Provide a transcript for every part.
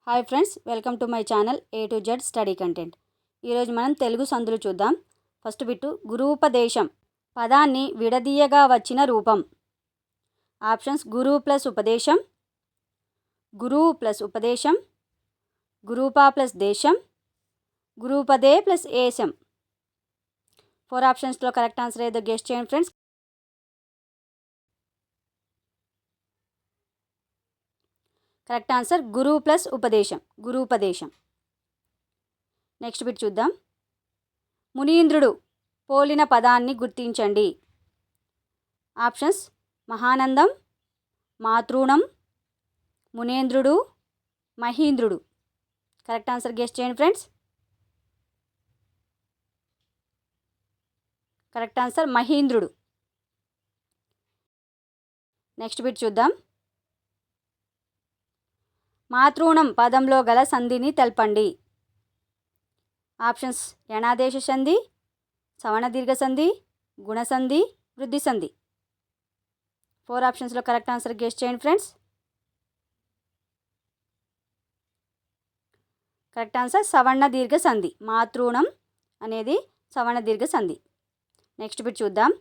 Hi friends, welcome to my channel A to Z study content. ఈరోజు మనం తెలుగు సందులు చూద్దాం. ఫస్ట్ బిట్టు గురూపదేశం పదాన్ని విడదీయగా వచ్చిన రూపం. ఆప్షన్స్ గురువు ప్లస్ ఉపదేశం, గురువు ప్లస్ ఉపదేశం, గురూపా ప్లస్ దేశం, గురూపదే ప్లస్ ఏశం. 4 ఆప్షన్స్లో కరెక్ట్ ఆన్సర్ ఏదో గెస్ చేయండి ఫ్రెండ్స్. కరెక్ట్ ఆన్సర్ గురువు ప్లస్ ఉపదేశం, గురూపదేశం. నెక్స్ట్ బిట్ చూద్దాం. మునీంద్రుడు పోలిన పదాన్ని గుర్తించండి. ఆప్షన్స్ మహానందం, మాతృణం, మునేంద్రుడు, మహీంద్రుడు. కరెక్ట్ ఆన్సర్ గెస్ చేయండి ఫ్రెండ్స్. కరెక్ట్ ఆన్సర్ మహీంద్రుడు. నెక్స్ట్ బిట్ చూద్దాం. మాతృణం పదంలో గల సంధిని తెలపండి. ఆప్షన్స్ యణాదేశ సంధి, సవర్ణ దీర్ఘ సంధి, గుణసంధి, వృద్ధి సంధి. 4 ఆప్షన్స్లో కరెక్ట్ ఆన్సర్ గెస్ చేయండి ఫ్రెండ్స్. కరెక్ట్ ఆన్సర్ సవర్ణ దీర్ఘ సంధి. మాతృణం అనేది సవర్ణ దీర్ఘ సంధి. నెక్స్ట్ బిట్ చూద్దాం.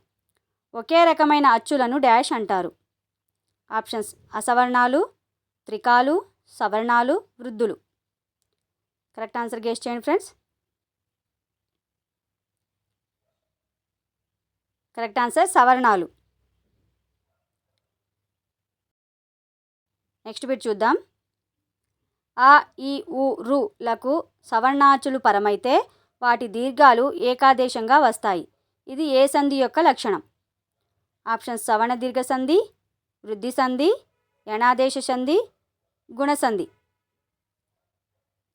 ఒకే రకమైన అచ్చులను డాష్ అంటారు. ఆప్షన్స్ అసవర్ణాలు, త్రికాలు, సవర్ణాలు, వృద్ధులు. కరెక్ట్ ఆన్సర్ గెస్ చేయండి ఫ్రెండ్స్. కరెక్ట్ ఆన్సర్ సవర్ణాలు. నెక్స్ట్ బిట్ చూద్దాం. ఆ, ఈ, ఉ, రు లకు సవర్ణాచులు పరమైతే వాటి దీర్ఘాలు ఏకాదేశంగా వస్తాయి. ఇది ఏ సంధి యొక్క లక్షణం? ఆప్షన్స్ సవర్ణ దీర్ఘ సంధి, వృద్ధి సంధి, యణాదేశ సంధి, గుణసంధి.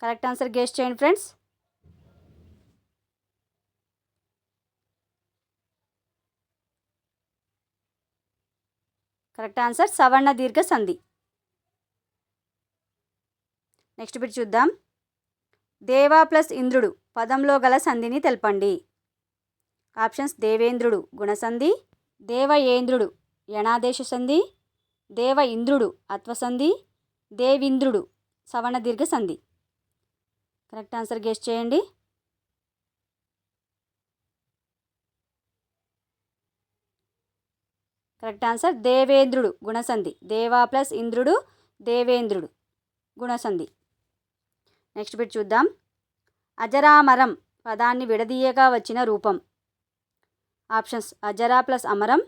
కరెక్ట్ ఆన్సర్ గెస్ చేయండి ఫ్రెండ్స్. కరెక్ట్ ఆన్సర్ సవర్ణ దీర్ఘ సంధి. నెక్స్ట్ బిట్ చూద్దాం. దేవ ప్లస్ ఇంద్రుడు పదంలో గల సంధిని తెలపండి. ఆప్షన్స్ దేవేంద్రుడు గుణసంధి, దేవయేంద్రుడు యణాదేశ సంధి, దేవ ఇంద్రుడు అత్వసంధి, దేవింద్రుడు సవర్ణ దీర్ఘ సంధి. కరెక్ట్ ఆన్సర్ గెస్ చేయండి. కరెక్ట్ ఆన్సర్ దేవేంద్రుడు గుణసంధి. దేవా ప్లస్ ఇంద్రుడు దేవేంద్రుడు గుణసంధి. నెక్స్ట్ బిట్ చూద్దాం. అజరామరం పదాన్ని విడదీయగా వచ్చిన రూపం. ఆప్షన్స్ అజరా ప్లస్ అమరం,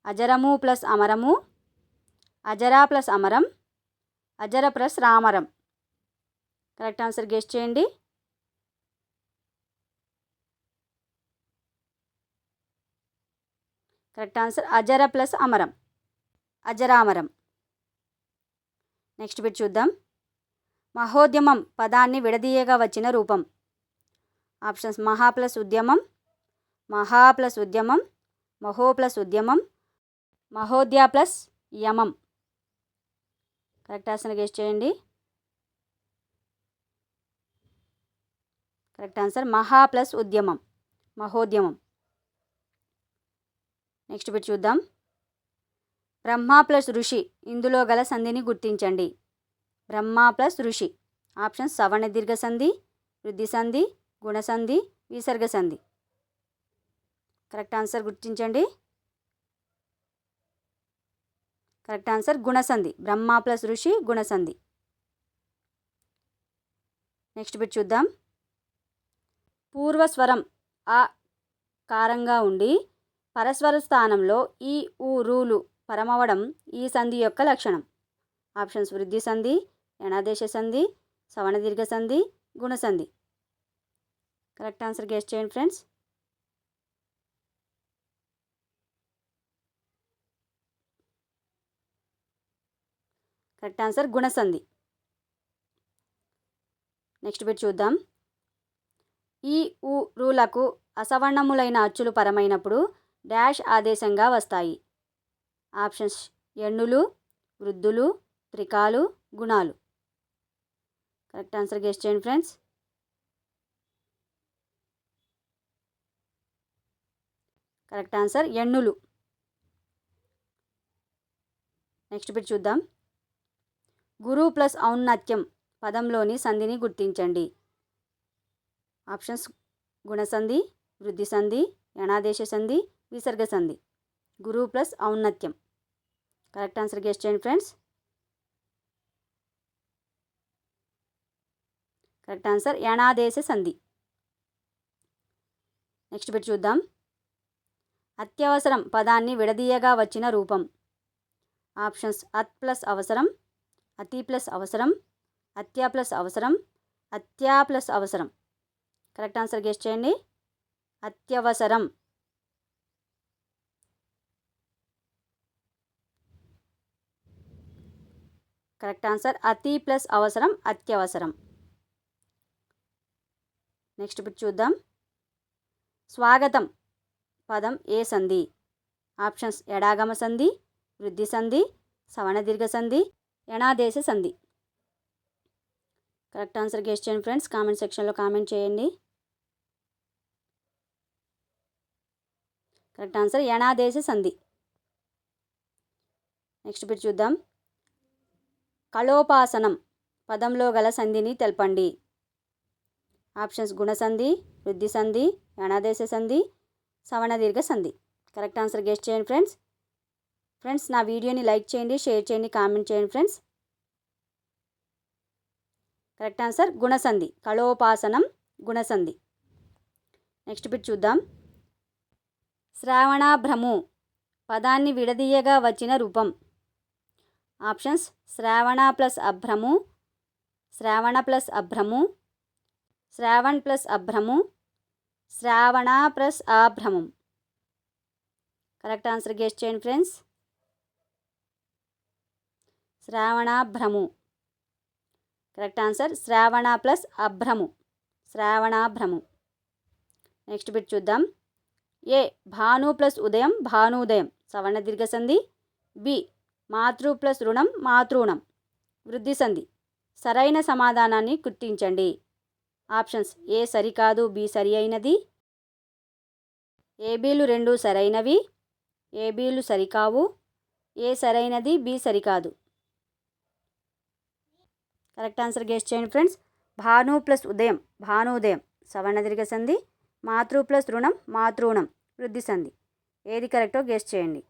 అజరము ప్లస్ అమరము, అజరా ప్లస్ అమరం, అజర ప్లస్ రామరం. కరెక్ట్ ఆన్సర్ గెస్ చేయండి. కరెక్ట్ ఆన్సర్ అజర ప్లస్ అమరం, అజరామరం. నెక్స్ట్ బిట్ చూద్దాం. మహోద్యమం పదాన్ని విడదీయగా వచ్చిన రూపం. ఆప్షన్స్ మహా ప్లస్ ఉద్యమం, మహా ప్లస్ ఉద్యమం, మహో ప్లస్ ఉద్యమం, మహోద్య ప్లస్ యమం. కరెక్ట్ ఆన్సర్ గెస్ చేయండి. కరెక్ట్ ఆన్సర్ మహా ప్లస్ ఉద్యమం, మహోద్యమం. నెక్స్ట్ బిట్ చూద్దాం. బ్రహ్మ ప్లస్ ఋషి ఇందులో గల సంధిని గుర్తించండి. బ్రహ్మ ప్లస్ ఋషి. ఆప్షన్స్ సవర్ణ దీర్ఘ సంధి, వృద్ధి సంధి, గుణసంధి, విసర్గ సంధి. కరెక్ట్ ఆన్సర్ గుర్తించండి. కరెక్ట్ ఆన్సర్ గుణసంధి. బ్రహ్మ ప్లస్ ఋషి గుణసంధి. నెక్స్ట్ బిట్ చూద్దాం. పూర్వస్వరం ఆ కారంగా ఉండి పరస్వర స్థానంలో ఈ, ఊ, రూలు పరమవడం ఈ సంధి యొక్క లక్షణం. ఆప్షన్స్ వృద్ధి సంధి, యణాదేశ సంధి, సవర్ణ దీర్ఘ సంధి, గుణసంధి. కరెక్ట్ ఆన్సర్ గెస్ చేయండి ఫ్రెండ్స్. కరెక్ట్ ఆన్సర్ గుణసంధి. నెక్స్ట్ బిట్ చూద్దాం. ఈ, ఉ, రులకు అసవర్ణములైన అచ్చులు పరమైనప్పుడు డాష్ ఆదేశంగా వస్తాయి. ఆప్షన్స్ ఎన్నులు, వృద్ధులు, త్రికాలు, గుణాలు. కరెక్ట్ ఆన్సర్ గెస్ చేయండి ఫ్రెండ్స్. కరెక్ట్ ఆన్సర్ ఎన్నులు. నెక్స్ట్ బిట్ చూద్దాం. గురు ప్లస్ ఔన్నత్యం పదంలోని సంధిని గుర్తించండి. ఆప్షన్స్ గుణసంధి, వృద్ధి సంధి, యణాదేశ సంధి, విసర్గ సంధి. గురువు ప్లస్ ఔన్నత్యం. కరెక్ట్ ఆన్సర్ గెస్ చేయండి ఫ్రెండ్స్. కరెక్ట్ ఆన్సర్ యణాదేశ సంధి. నెక్స్ట్ బిట్ చూద్దాం. అత్యవసరం పదాన్ని విడదీయగా వచ్చిన రూపం. ఆప్షన్స్ అత్ ప్లస్ అవసరం, అతి ప్లస్ అవసరం, అత్య ప్లస్ అవసరం, అత్యా ప్లస్ అవసరం. కరెక్ట్ ఆన్సర్ గెస్ చేయండి. అత్యవసరం. కరెక్ట్ ఆన్సర్ అతి ప్లస్ అవసరం, అత్యవసరం. నెక్స్ట్ బిట్ చూద్దాం. స్వాగతం పదం ఏ సంధి. ఆప్షన్స్ ఎడాగమ సంధి, వృద్ధి సంధి, సవణదీర్ఘ సంధి, యణాదేశ సంధి. కరెక్ట్ ఆన్సర్ గెస్ చేయండి ఫ్రెండ్స్. కామెంట్ సెక్షన్లో కామెంట్ చేయండి. కరెక్ట్ ఆన్సర్ యణాదేశ సంధి. నెక్స్ట్ బిట్ చూద్దాం. కళోపాసనం పదంలో గల సంధిని తెలపండి. ఆప్షన్స్ గుణసంధి, వృద్ధి సంధి, యణాదేశ సంధి, సవణదీర్ఘ సంధి. కరెక్ట్ ఆన్సర్ గెస్ చేయండి ఫ్రెండ్స్. నా వీడియోని లైక్ చేయండి, షేర్ చేయండి, కామెంట్ చేయండి ఫ్రెండ్స్. కరెక్ట్ ఆన్సర్ గుణసంధి. కళోపాసనం గుణసంధి. నెక్స్ట్ బిట్ చూద్దాం. శ్రావణాభ్రము పదాన్ని విడదీయగా వచ్చిన రూపం. ఆప్షన్స్ శ్రావణ ప్లస్ అభ్రము, శ్రావణ ప్లస్ అభ్రము, శ్రావణ్ ప్లస్ అభ్రము, శ్రావణ ప్లస్ ఆభ్రమం. కరెక్ట్ ఆన్సర్ గెస్ చేయండి ఫ్రెండ్స్. శ్రావణాభ్రము. కరెక్ట్ ఆన్సర్ శ్రావణ ప్లస్ అభ్రము, శ్రావణాభ్రము. నెక్స్ట్ బిట్ చూద్దాం. ఏ భాను ప్లస్ ఉదయం, భానుదయం, సవర్ణదీర్ఘ సంధి. బి మాతృ ప్లస్ రుణం, మాతృణం, వృద్ధి సంధి. సరైన సమాధానాన్ని గుర్తించండి. ఆప్షన్స్ ఏ సరికాదు, బి సరి అయినది, ఏబీలు రెండు సరైనవి, ఏబీలు సరికావు, ఏ సరైనది, బి సరికాదు. కరెక్ట్ ఆన్సర్ గెస్ చేయండి ఫ్రెండ్స్. భాను ప్లస్ ఉదయం, భానుదయం, సవర్ణదీర్ఘ సంధి. మాతృ ప్లస్ రుణం, మాతృణం, వృద్ధి సంధి. ఏది కరెక్టో గెస్ చేయండి.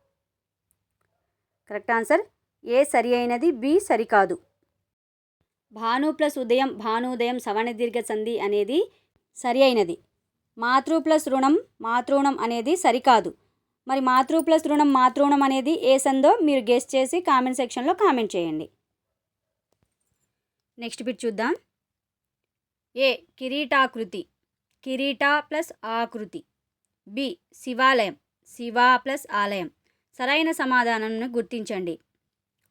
కరెక్ట్ ఆన్సర్ ఏ సరి అయినది, బి సరికాదు. భాను ప్లస్ ఉదయం, భానుదయం, సవర్ణదీర్ఘ సంధి అనేది సరి అయినది. మాతృ ప్లస్ రుణం, మాతృణం అనేది సరికాదు. మరి మాతృ ప్లస్ రుణం, మాతృణం అనేది ఏ సందో మీరు గెస్ చేసి కామెంట్ సెక్షన్లో కామెంట్ చేయండి. నెక్స్ట్ బిట్ చూద్దాం. ఏ కిరీటాకృతి, కిరీట ప్లస్ ఆకృతి. బి శివాలయం, శివ ప్లస్ ఆలయం. సరైన సమాధానాన్ని గుర్తించండి.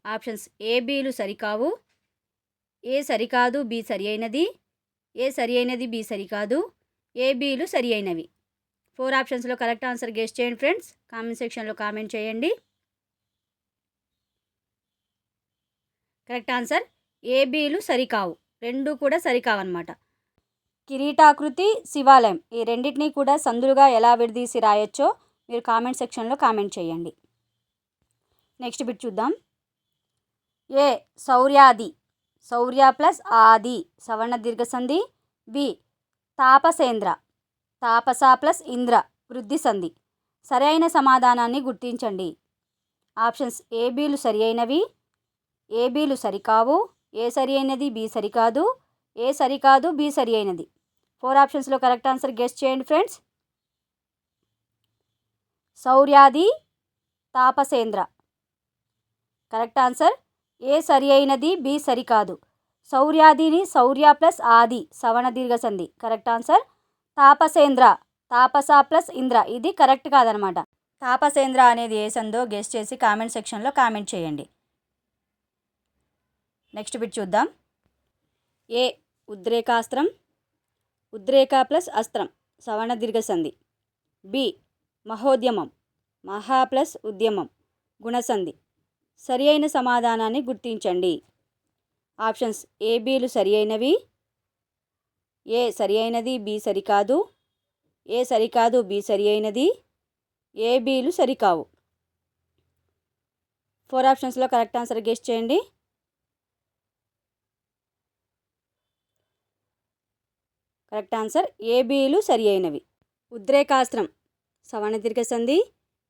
ఆప్షన్స్ ఏబీలు సరికావు, ఏ సరికాదు, బి సరి అయినది, ఏ సరి అయినది, బి సరికాదు, ఏబీలు సరి అయినవి. 4 ఆప్షన్స్లో కరెక్ట్ ఆన్సర్ గెస్ చేయండి ఫ్రెండ్స్. కామెంట్ సెక్షన్లో కామెంట్ చేయండి. కరెక్ట్ ఆన్సర్ ఏబీలు సరికావు, రెండు కూడా సరికావన్నమాట. కిరీటాకృతి, శివాలయం ఈ రెండింటినీ కూడా సందులుగా ఎలా విడదీసి రాయొచ్చో మీరు కామెంట్ సెక్షన్లో కామెంట్ చేయండి. నెక్స్ట్ బిట్ చూద్దాం. ఏ శౌర్యాది, శౌర్య ప్లస్ ఆది, సవర్ణ దీర్ఘ సంధి. బి తాపసేంద్ర, తాపస ప్లస్ ఇంద్ర, వృద్ధి సంధి. సరైన సమాధానాన్ని గుర్తించండి. ఆప్షన్స్ ఏబీలు సరి అయినవి, ఏబీలు సరికావు, ఏ సరి అయినది, బి సరికాదు, ఏ సరికాదు, బి సరి అయినది. 4 ఆప్షన్స్లో కరెక్ట్ ఆన్సర్ గెస్ చేయండి ఫ్రెండ్స్. శౌర్యాది, తాపసేంద్ర. కరెక్ట్ ఆన్సర్ ఏ సరి అయినది, బి సరికాదు. శౌర్యాదిని శౌర్య ప్లస్ ఆది, సవర్ణ దీర్ఘ సంధి. కరెక్ట్ ఆన్సర్ తాపసేంద్ర, తాపస ప్లస్ ఇంద్ర. ఇది కరెక్ట్ కాదనమాట. తాపసేంద్ర అనేది ఏ సందో గెస్ చేసి కామెంట్ సెక్షన్లో కామెంట్ చేయండి. నెక్స్ట్ బిట్ చూద్దాం. ఏ ఉద్రేకాస్త్రం, ఉద్రేక ప్లస్ అస్త్రం, సవర్ణ దీర్ఘ సంధి. బి మహోద్యమం, మహా ప్లస్ ఉద్యమం, గుణసంధి. సరి అయిన సమాధానాన్ని గుర్తించండి. ఆప్షన్స్ ఏబీలు సరి అయినవి, ఏ సరి అయినది, బి సరికాదు, ఏ సరికాదు, బి సరి అయినది, ఏబీలు సరికావు. 4 ఆప్షన్స్లో కరెక్ట్ ఆన్సర్ గెస్ చేయండి. కరెక్ట్ ఆన్సర్ ఏ బిలు సరి అయినవి. ఉద్రేకాస్త్రం సవర్ణదీర్ఘ సంధి,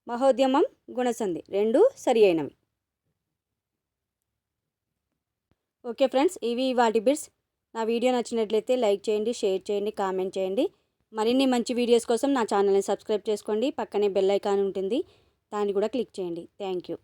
మహోద్యమం గుణసంధి రెండు సరి అయినవి. ఓకే ఫ్రెండ్స్, ఇవి వాటి బిట్స్. నా వీడియో నచ్చినట్లయితే లైక్ చేయండి, షేర్ చేయండి, కామెంట్ చేయండి. మరిన్ని మంచి వీడియోస్ కోసం నా ఛానల్ని సబ్స్క్రైబ్ చేసుకోండి. పక్కనే బెల్ ఐకాన్ ఉంటుంది, దాన్ని కూడా క్లిక్ చేయండి. Thank you.